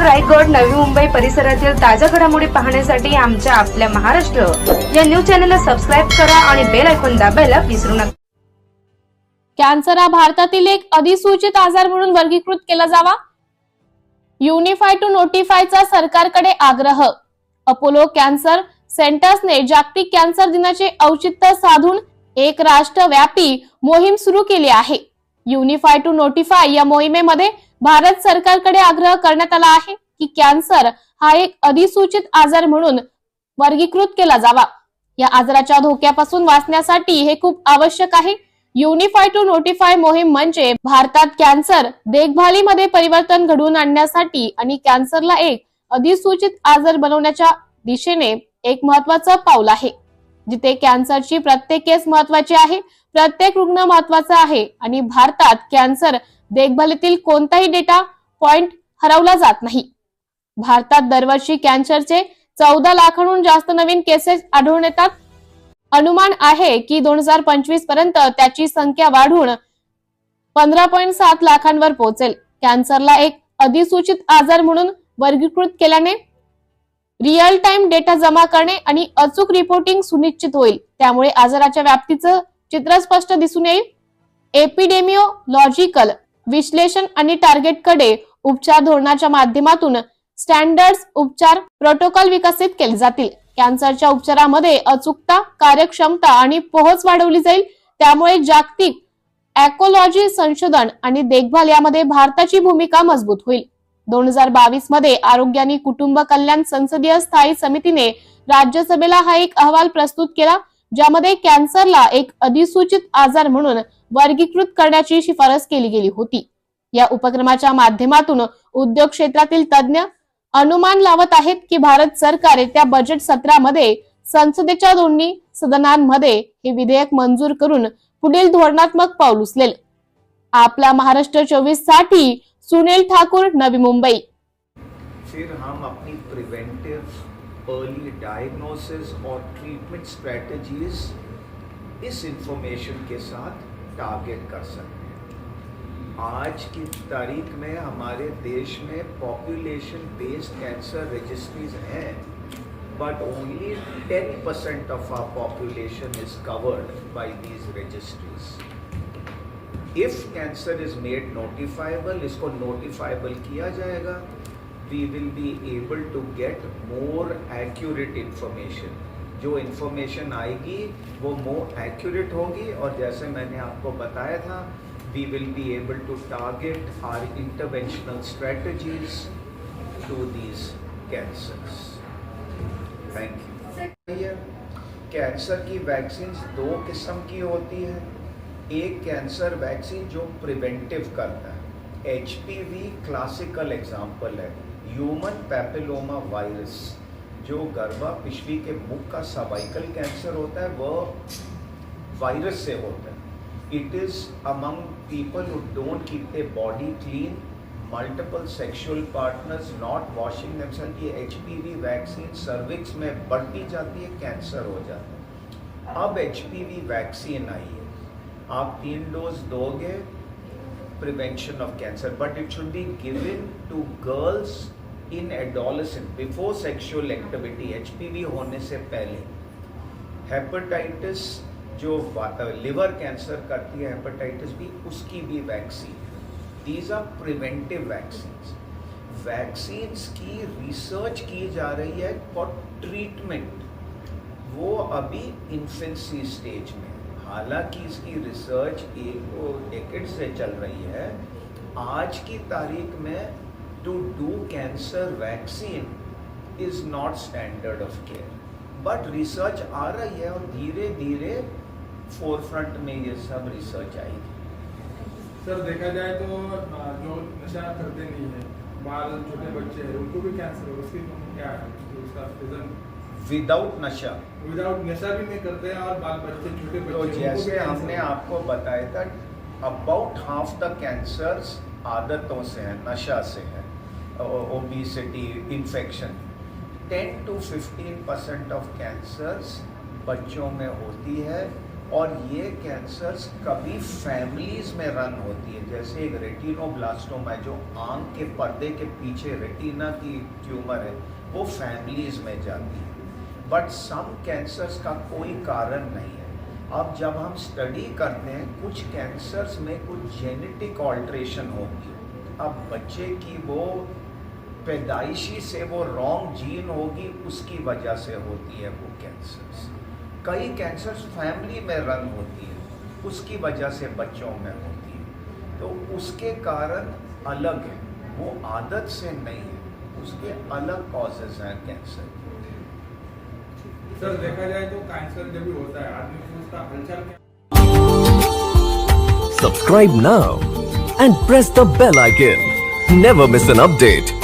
रायगड, नवी मुंबई परिसरातील ताज्या घडामोडी पाहण्यासाठी आमच्या आपल्या महाराष्ट्र या न्यूज चॅनलला सबस्क्राइब करा आणि बेल आयकॉन दाबायला विसरू नका. कॅन्सर हा भारतातील एक अधिसूचित आजार म्हणून वर्गीकृत केला जावा. युनिफाय टू नोटिफायचा सरकारकडे आग्रह. अपोलो कॅन्सर सेंटर्सने जागतिक कॅन्सर दिनाचे औचित्य साधून एक राष्ट्रव्यापी मोहीम सुरू केली आहे. युनिफाय टू नोटिफाय या मोहिमेमध्ये भारत सरकारकडे आग्रह करण्यात आला आहे की कॅन्सर हा एक अधिसूचित आजार म्हणून वर्गीकृत केला जावा. या आजाराच्या धोक्यापासून वाचण्यासाठी हे खूप आवश्यक आहे. युनिफाय टू नोटिफाय मोहीम म्हणजे भारतात कॅन्सर देखभालीमध्ये परिवर्तन घडवून आणण्यासाठी आणि कॅन्सरला एक अधिसूचित आजार बनवण्याच्या दिशेने एक महत्त्वाचं पाऊल आहे. जिथे कॅन्सरची प्रत्येक केस महत्त्वाची आहे, प्रत्येक रुग्ण महत्त्वाचा आहे आणि भारतात कॅन्सर देखभालीतील कोणताही डेटा पॉइंट हरवला जात नाही. भारतात दरवर्षी कॅन्सरचे 14 लाखांहून जास्त नवीन केसेस आढळून येतात. अनुमान आहे की 2025 पर्यंत त्याची संख्या वाढून 15.7 लाखांवर पोहोचेल. कॅन्सरला एक अधिसूचित आजार म्हणून वर्गीकृत केल्याने रिअल टाइम डेटा जमा करणे आणि अचूक रिपोर्टिंग सुनिश्चित होईल. त्यामुळे आजाराच्या व्याप्तीचं चित्र स्पष्ट दिसून येईल. एपिडेमिओलॉजिकल विश्लेषण आणि टार्गेटकडे उपचार धोरणाच्या माध्यमातून स्टँडर्ड्स उपचार प्रोटोकॉल विकसित केले जातील. कॅन्सरच्या उपचारामध्ये अचूकता, कार्यक्षमता आणि पोहोच वाढवली जाईल. त्यामुळे जागतिक ऑन्कोलॉजी संशोधन आणि देखभाल यामध्ये भारताची भूमिका मजबूत होईल. 2022 मध्ये आरोग्य आणि कुटुंब कल्याण संसदीय स्थायी समितीने राज्यसभेला हा एक अहवाल प्रस्तुत केला, ज्यामध्ये कॅन्सरला एक अधिसूचित आजार म्हणून वर्गीकृत करण्याची शिफारस केली गेली होती. या उपक्रमाच्या माध्यमातून उद्योग क्षेत्रातील तज्ञ अनुमान लावत आहेत की भारत सरकार येत्या बजेट सत्रामध्ये संसदेच्या दोन्ही सदनांमध्ये हे विधेयक मंजूर करून पुढील धोरणात्मक पाऊल उचलेल. आपला महाराष्ट्र 24 साठी सुनील ठाकुर, नवी मुंबई. फिर हम अपनी प्रिवेंटिव, अर्ली डायग्नोसिस और ट्रीटमेंट स्ट्रेटजीज इस इंफॉर्मेशन के साथ टारगेट कर सकते हैं. आज की तारीख में हमारे देश में पॉपुलेशन बेस्ड कैंसर रजिस्ट्रीज हैं, but only 10% of our population is covered by these registries. If cancer is made notifiable, इसको नोटिफाइबल किया जाएगा, we will be able to get more accurate information. जो इंफॉर्मेशन आएगी वो मोर एक्यूरेट होगी और जैसे मैंने आपको बताया था, we will be able to target our interventional strategies to these cancers. Thank you. Cancer की वैक्सीन दो किस्म की होती है. एक कैंसर वैक्सीन जो प्रिवेंटिव करता है, HPV क्लासिकल एग्जाम्पल है. ह्यूमन पैपिलोमा वायरस जो गर्भापिशवी के मुख का सर्वाइकल कैंसर होता है, वह वायरस से होता है. It is among people who don't keep their body clean, multiple sexual partners, not washing themselves. ये HPV वैक्सीन सर्विक्स में बढ़ती जाती है, कैंसर हो जाता है. अब HPV वैक्सीन आई है, आप 3 डोज दोगे, prevention of cancer, but it should be given to girls in adolescent before sexual activity. HPV होने से पहले. हेपेटाइटिस जो लिवर कैंसर करती है, हेपेटाइटिस बी, उसकी भी vaccine. These are preventive vaccines. Vaccines की रिसर्च की जा रही है फॉर ट्रीटमेंट. वो अभी इन्फेंसी स्टेज में. हालांकि इसकी रिसर्च एक डेकेड से चल रही है. आज की तारीख में today cancer vaccine is not standard of care, but research आ रही है और धीरे धीरे फोरफ्रंट में ये सब रिसर्च आएगी. सर, देखा जाए तो जो नशा करते नहीं है, बाल छोटे बच्चे हैं, उनको भी कैंसर है. उसकी क्या है उसका रीजन? विदाउट नशा भी नहीं करते हैं और बाल बच्चे छोटे बच्चे. तो जैसे हमने आपको बताया था, अबाउट हाफ द कैंसर्स आदतों से है, नशा से है, obesity, infection. 10 to 15% of cancers बच्चों में होती है और ये कैंसर्स कभी फैमिलीज में रन होती है, जैसे एक रेटिनोब्लास्टोमा है जो आंख के पर्दे के पीछे रेटिना की ट्यूमर है, वो फैमिलीज में जाती है। बट सम कैंसर्स का कोई कारण नहीं है। अब जब हम स्टडी करते हैं, कुछ कैंसर्स में कुछ जेनेटिक ऑल्ट्रेशन होगी। अब बच्चे की वो पैदाइशी से वो रॉन्ग जीन होगी, उसकी वजह से होती है वो कैंसर्स। कई कैंसर्स फैमिली में रन होती है, उसकी वजह से बच्चों में होती है। तो उसके कारण अलग है, वो आदत से नहीं है, उसके अलग कॉजेज हैं कैंसर के। सर देखा जाए तो कैंसर जब भी होता है आदमी को उसका हलचल क्या Subscribe now and press the bell icon. Never miss an update.